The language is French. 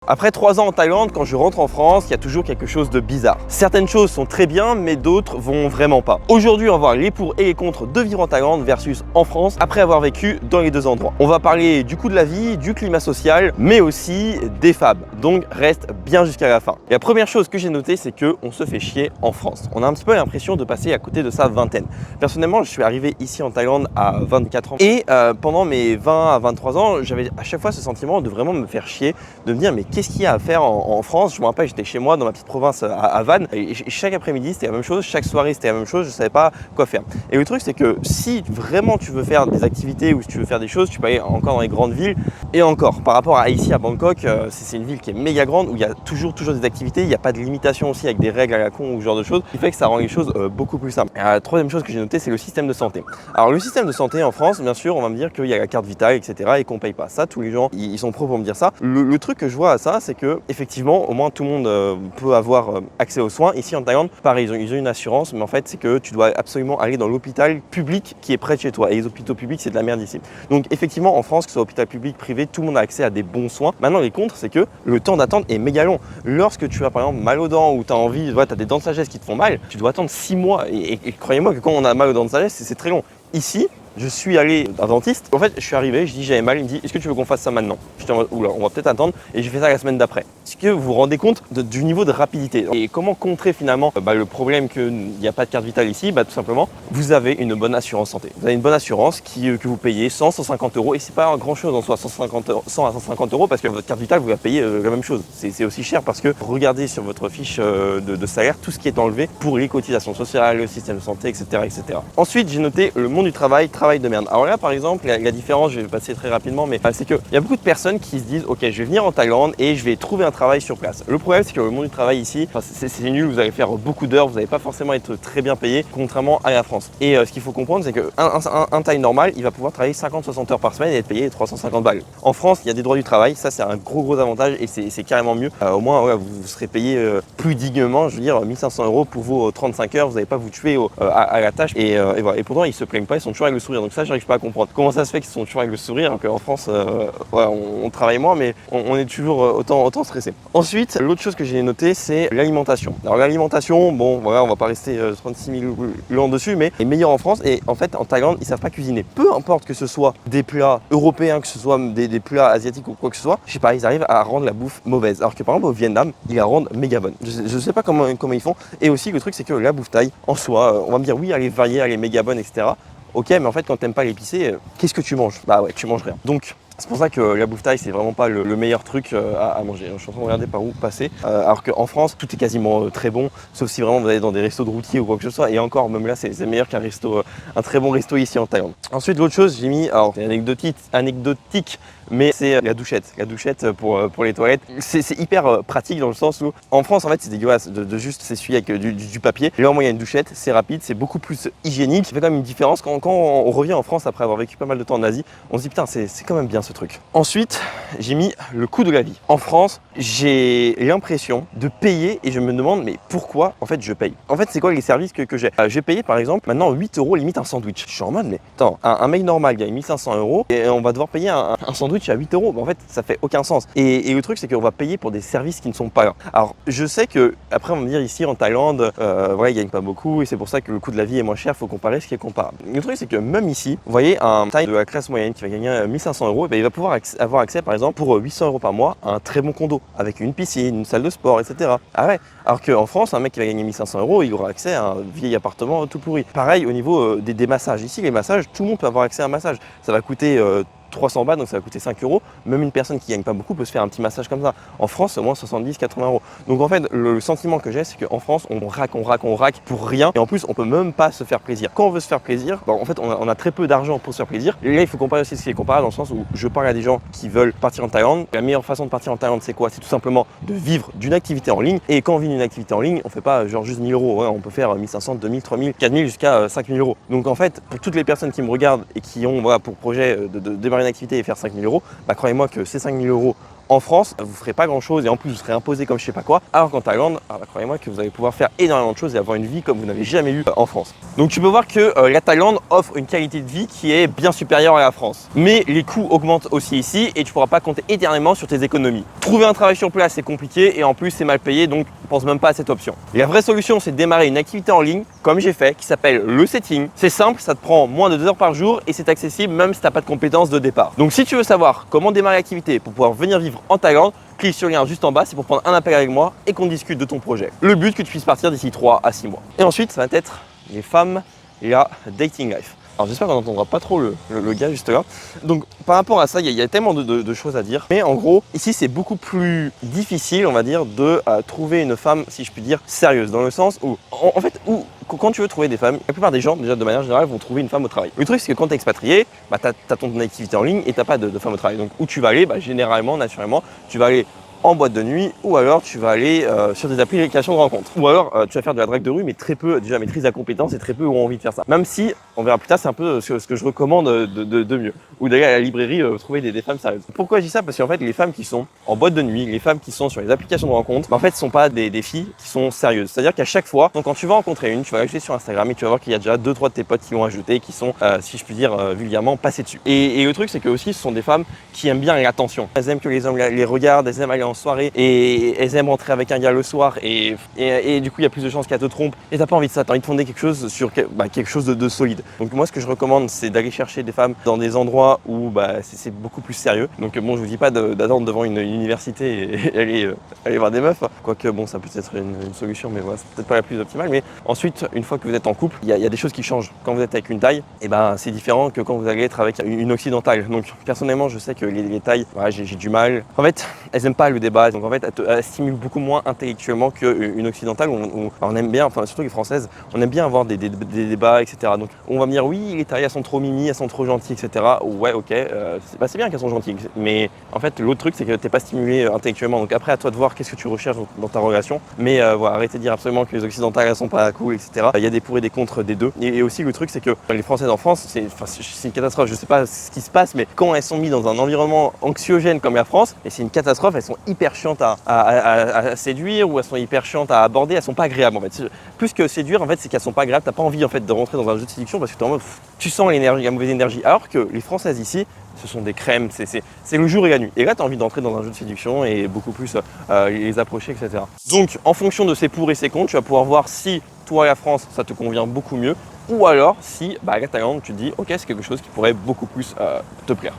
Après 3 ans en Thaïlande, quand je rentre en France, il y a toujours quelque chose de bizarre. Certaines choses sont très bien, mais d'autres vont vraiment pas. Aujourd'hui, on va voir les pour et les contre de vivre en Thaïlande versus en France, après avoir vécu dans les deux endroits. On va parler du coût de la vie, du climat social, mais aussi des femmes. Donc reste bien jusqu'à la fin. Et la première chose que j'ai notée, c'est qu'on se fait chier en France. On a un petit peu l'impression de passer à côté de sa vingtaine. Personnellement, je suis arrivé ici en Thaïlande à 24 ans. Et pendant mes 20 à 23 ans, j'avais à chaque fois ce sentiment de vraiment me faire chier, de me dire mais qu'est-ce qu'il y a à faire en France? Je me rappelle, j'étais chez moi dans ma petite province à Vannes et chaque après-midi c'était la même chose, chaque soirée c'était la même chose, je savais pas quoi faire. Et le truc c'est que si vraiment tu veux faire des activités ou si tu veux faire des choses, tu peux aller encore dans les grandes villes. Et encore, par rapport à ici à Bangkok, c'est une ville qui est méga grande où il y a toujours des activités, il n'y a pas de limitation aussi avec des règles à la con ou ce genre de choses, qui fait que ça rend les choses beaucoup plus simples. Et la troisième chose que j'ai notée, c'est le système de santé. Alors le système de santé en France, bien sûr, on va me dire qu'il y a la carte vitale, etc. et qu'on paye pas. Ça, tous les gens, ils sont pros pour me dire ça. Le truc que je vois à ça, c'est que effectivement, au moins tout le monde peut avoir accès aux soins. Ici en Thaïlande, pareil, ils ont une assurance, mais en fait, c'est que tu dois absolument aller dans l'hôpital public qui est près de chez toi. Et les hôpitaux publics, c'est de la merde ici. Donc effectivement, en France, que ce soit hôpital public, privé, tout le monde a accès à des bons soins. Maintenant, les contres, c'est que le temps d'attente est méga long. Lorsque tu as par exemple mal aux dents ou tu as envie, tu as des dents de sagesse qui te font mal, tu dois attendre 6 mois. Et croyez-moi que quand on a mal aux dents de sagesse, c'est très long. Ici, je suis allé à un dentiste. En fait, je suis arrivé, je dis j'avais mal. Il me dit est-ce que tu veux qu'on fasse ça maintenant? J'étais en mode oula, on va peut-être attendre. Et j'ai fait ça la semaine d'après. Est-ce que vous vous rendez compte du niveau de rapidité? Et comment contrer finalement le problème qu'il n'y a pas de carte vitale ici? Tout simplement, vous avez une bonne assurance santé. Vous avez une bonne assurance que vous payez 100, 150 euros. Et c'est pas grand chose en soi, 100 à 150 euros parce que votre carte vitale, vous la payez la même chose. C'est aussi cher parce que regardez sur votre fiche de salaire tout ce qui est enlevé pour les cotisations sociales, le système de santé, etc. etc. Ensuite, j'ai noté le monde du travail de merde. Alors là, par exemple, la différence, je vais passer très rapidement, mais c'est qu'il y a beaucoup de personnes qui se disent ok, je vais venir en Thaïlande et je vais trouver un travail sur place. Le problème, c'est que le monde du travail ici, c'est nul, vous allez faire beaucoup d'heures, vous n'allez pas forcément être très bien payé, contrairement à la France. Et ce qu'il faut comprendre, c'est qu'un Thaï normal, il va pouvoir travailler 50-60 heures par semaine et être payé 350 balles. En France, il y a des droits du travail, ça c'est un gros avantage et c'est carrément mieux. Au moins, voilà, vous serez payé plus dignement, je veux dire 1500 euros pour vos 35 heures, vous n'allez pas vous tuer à la tâche. Et voilà. Et pourtant, ils se plaignent pas, ils sont toujours avec le sourire. Donc ça, j'arrive pas à comprendre. Comment ça se fait qu'ils sont toujours avec le sourire alors qu'en France, on travaille moins, mais on est toujours autant stressé. Ensuite, l'autre chose que j'ai noté, c'est l'alimentation. Alors l'alimentation, bon, voilà, on va pas rester 36 000 ans dessus, mais est meilleure en France. Et en fait, en Thaïlande, ils savent pas cuisiner. Peu importe que ce soit des plats européens, que ce soit des plats asiatiques ou quoi que ce soit, je sais pas, ils arrivent à rendre la bouffe mauvaise. Alors que par exemple au Vietnam, ils la rendent méga bonne. Je sais pas comment ils font. Et aussi, le truc, c'est que la bouffe thaï, en soi, on va me dire oui, elle est variée, elle est méga bonne, etc. Ok, mais en fait, quand t'aimes pas l'épicé, qu'est-ce que tu manges? Bah ouais, tu manges rien. Donc, c'est pour ça que la bouffe thaï, c'est vraiment pas le meilleur truc à manger. Je suis en train de regarder par où passer. Alors qu'en France, tout est quasiment très bon, sauf si vraiment vous allez dans des restos de routiers ou quoi que ce soit. Et encore, même là, c'est meilleur qu'un resto, un très bon resto ici en Thaïlande. Ensuite, l'autre chose, j'ai mis, alors c'est anecdotique, mais c'est la douchette. La douchette pour les toilettes. C'est hyper pratique dans le sens où, en France, en fait, c'est dégueulasse de juste s'essuyer avec du papier. Et là, au moins, il y a une douchette, c'est rapide, c'est beaucoup plus hygiénique. Ça fait quand même une différence. Quand on revient en France après avoir vécu pas mal de temps en Asie, on se dit putain, c'est quand même bien ce truc. Ensuite, j'ai mis le coût de la vie. En France, j'ai l'impression de payer et je me demande mais pourquoi en fait je paye. En fait, c'est quoi les services que j'ai? J'ai payé par exemple maintenant 8 euros limite un sandwich. Je suis en mode mais attends, un mec normal gagne 1500 euros et on va devoir payer un sandwich à 8 euros. En fait, ça fait aucun sens. Et le truc, c'est qu'on va payer pour des services qui ne sont pas là. Alors, je sais que après on va me dire ici en Thaïlande, voilà, ils gagnent pas beaucoup et c'est pour ça que le coût de la vie est moins cher. Il faut comparer ce qui est comparable. Le truc, c'est que même ici, vous voyez un Thaï de la classe moyenne qui va gagner 1500 euros, il va pouvoir avoir accès par exemple pour 800 euros par mois à un très bon condo avec une piscine, une salle de sport, etc. Ah ouais. Alors qu'en France, un mec qui va gagner 1500 euros, il aura accès à un vieil appartement tout pourri. Pareil au niveau des massages. Ici, les massages, tout le monde peut avoir accès à un massage. Ça va coûter 300 bahts, donc ça va coûter 5 euros. Même une personne qui gagne pas beaucoup peut se faire un petit massage comme ça. En France, c'est au moins 70-80 euros. Donc en fait, le sentiment que j'ai, c'est qu'en France, on raque pour rien. Et en plus, on peut même pas se faire plaisir. Quand on veut se faire plaisir, en fait, on a très peu d'argent pour se faire plaisir. Et là, il faut comparer aussi ce qui est comparable dans le sens où je parle à des gens qui veulent partir en Thaïlande. La meilleure façon de partir en Thaïlande, c'est quoi? C'est tout simplement de vivre d'une activité en ligne. Et quand on vit d'une activité en ligne, on fait pas genre juste 1000 euros. Ouais, on peut faire 1500, 2000, 3000, 4000 jusqu'à 5000 euros. Donc en fait, pour toutes les personnes qui me regardent et qui ont pour projet de démarrer une activité et faire 5000 euros, croyez-moi que ces 5000 euros en France, vous ferez pas grand chose et en plus vous serez imposé comme je sais pas quoi. Alors qu'en Thaïlande, croyez-moi que vous allez pouvoir faire énormément de choses et avoir une vie comme vous n'avez jamais eu en France. Donc tu peux voir que la Thaïlande offre une qualité de vie qui est bien supérieure à la France. Mais les coûts augmentent aussi ici et tu pourras pas compter éternellement sur tes économies. Trouver un travail sur place c'est compliqué et en plus c'est mal payé, donc pense même pas à cette option. La vraie solution c'est de démarrer une activité en ligne comme j'ai fait qui s'appelle le setting. C'est simple, ça te prend moins de 2 heures par jour et c'est accessible même si tu n'as pas de compétences de départ. Donc si tu veux savoir comment démarrer l'activité pour pouvoir venir vivre en Thaïlande, clique sur le lien juste en bas, c'est pour prendre un appel avec moi et qu'on discute de ton projet. Le but que tu puisses partir d'ici 3 à 6 mois. Et ensuite, ça va être les femmes et la dating life. Alors j'espère qu'on n'entendra pas trop le gars juste là. Donc par rapport à ça, il y a tellement de choses à dire. Mais en gros, ici c'est beaucoup plus difficile, on va dire, de trouver une femme, si je puis dire, sérieuse. Dans le sens où, en fait, quand tu veux trouver des femmes, la plupart des gens, déjà de manière générale, vont trouver une femme au travail. Le truc c'est que quand tu es expatrié, tu as ton activité en ligne et tu n'as pas de femme au travail. Donc où tu vas aller, généralement, naturellement, tu vas aller en boîte de nuit ou alors tu vas aller sur des applications de rencontres. Ou alors tu vas faire de la drague de rue mais très peu déjà maîtrise la compétence et très peu ont envie de faire ça. Même si, on verra plus tard, c'est un peu ce que je recommande de mieux. Ou d'aller à la librairie trouver des femmes sérieuses. Pourquoi je dis ça? Parce qu'en fait les femmes qui sont en boîte de nuit, les femmes qui sont sur les applications de rencontres, en fait ce sont pas des filles qui sont sérieuses. C'est-à-dire qu'à chaque fois, donc quand tu vas rencontrer une, tu vas l'ajouter sur Instagram et tu vas voir qu'il y a déjà 2-3 de tes potes qui l'ont ajouté, qui sont, si je puis dire vulgairement, passés dessus. Et le truc c'est que aussi ce sont des femmes qui aiment bien l'attention. Elles aiment que les hommes les regardent, elles aiment aller en soirée et elles aiment rentrer avec un gars le soir et du coup il y a plus de chances qu'elle te trompe et t'as pas envie de ça, t'as envie de fonder quelque chose sur quelque chose de solide. Donc moi ce que je recommande c'est d'aller chercher des femmes dans des endroits où c'est beaucoup plus sérieux. Donc bon, je vous dis pas d'attendre devant une université et aller voir des meufs, quoique bon ça peut être une solution, mais voilà, c'est peut-être pas la plus optimale. Mais ensuite, une fois que vous êtes en couple, il y a des choses qui changent. Quand vous êtes avec une Thaï, et c'est différent que quand vous allez être avec une occidentale. Donc personnellement je sais que les Thaïs, j'ai du mal. En fait, elles aiment pas le débat, donc en fait elle stimule beaucoup moins intellectuellement qu'une occidentale où on aime bien, enfin surtout les françaises, on aime bien avoir des débats, etc. Donc on va me dire oui, les Thaïs elles sont trop mimi, elles sont trop gentilles, etc. Ouais, ok, c'est bien qu'elles sont gentilles, mais en fait l'autre truc c'est que t'es pas stimulé intellectuellement. Donc après à toi de voir qu'est-ce que tu recherches dans ta relation. Mais voilà, arrêtez de dire absolument que les occidentales elles sont pas cool, etc. Il y a des pour et des contre des deux. Et aussi le truc c'est que les Françaises en France, c'est une catastrophe. Je sais pas ce qui se passe, mais quand elles sont mises dans un environnement anxiogène comme la France, et c'est une catastrophe, elles sont hyper chiantes à séduire ou elles sont hyper chiantes à aborder, elles sont pas agréables en fait. Plus que séduire en fait, c'est qu'elles sont pas agréables, t'as pas envie en fait de rentrer dans un jeu de séduction parce que t'es en mode tu sens l'énergie, la mauvaise énergie. Alors que les Françaises ici, ce sont des crèmes, c'est le jour et la nuit. Et là, tu as envie d'entrer dans un jeu de séduction et beaucoup plus les approcher, etc. Donc, en fonction de ses pour et ses contre, tu vas pouvoir voir si toi, la France, ça te convient beaucoup mieux ou alors si la Thaïlande, tu te dis, ok, c'est quelque chose qui pourrait beaucoup plus te plaire.